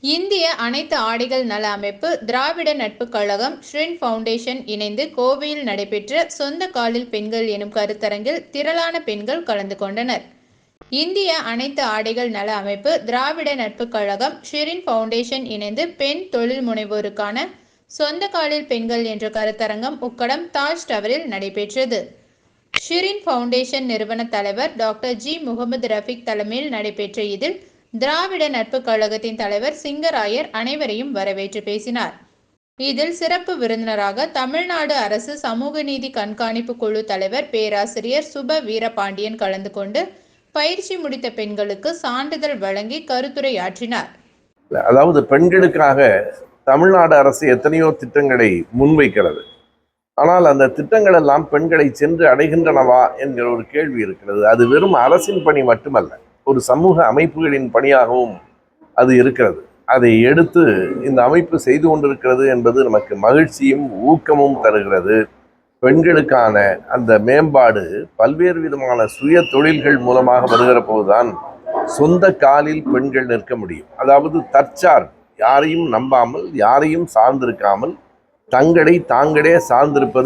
இந்திய அனைத்து ஆடைகள் நல அமைப்பு, திராவிட நட்புக் கழகம், ஷ்ரின் ஃபவுண்டேஷன் இணைந்து கோவையில் நடைபெற்ற சொந்த காலில் பெண்கள் எனும் கருத்தரங்கில் திரளான பெண்கள் கலந்து கொண்டனர். இந்திய அனைத்து ஆடைகள் நல அமைப்பு, திராவிட நட்புக் கழகம், ஷ்ரின் ஃபவுண்டேஷன் இணைந்து பெண் தொழில் முனைவோருக்கான சொந்த காலில் பெண்கள் என்ற கருத்தரங்கம் உக்கடம் தாஜ் டவரில் நடைபெற்றது. ஷ்ரின் ஃபவுண்டேஷன் நிறுவன தலைவர் டாக்டர் ஜி. முகமது ரஃபீக் தலைமையில் நடைபெற்ற இதில் திராவிட நட்புக் கழகத்தின் தலைவர் சிங்கராயர் அனைவரையும் வரவேற்று பேசினார். இதில் சிறப்பு விருந்தினராக தமிழ்நாடு அரசு சமூக நீதி கண்காணிப்பு குழு தலைவர் பேராசிரியர் சுப வீரபாண்டியன் கலந்து கொண்டு பயிற்சி முடித்த பெண்களுக்கு சான்றிதழ் வழங்கி கருத்துரையாற்றினார். அதாவது பெண்களுக்காக தமிழ்நாடு அரசு எத்தனையோ திட்டங்களை முன்வைக்கிறது. ஆனால் அந்த திட்டங்கள் எல்லாம் பெண்களை சென்று அடைகின்றனவா என்கிற ஒரு கேள்வி இருக்கிறது. அது வெறும் அரசின் பணி மட்டுமல்ல, ஒரு சமூக அமைப்புகளின் பணியாகவும் அது இருக்கிறது. அதை எடுத்து இந்த அமைப்பு செய்து கொண்டிருக்கிறது என்பது நமக்கு மகிழ்ச்சியும் ஊக்கமும் தருகிறது. பெண்களுக்கான அந்த மேம்பாடு பல்வேறு விதமான சுய தொழில்கள் மூலமாக வருகிற போதுதான் சொந்த காலில் பெண்கள் நிற்க முடியும். அதாவது தற்சார்பு, யாரையும் நம்பாமல், யாரையும் சார்ந்திருக்காமல், தங்களை தாங்களே சார்ந்திருப்பது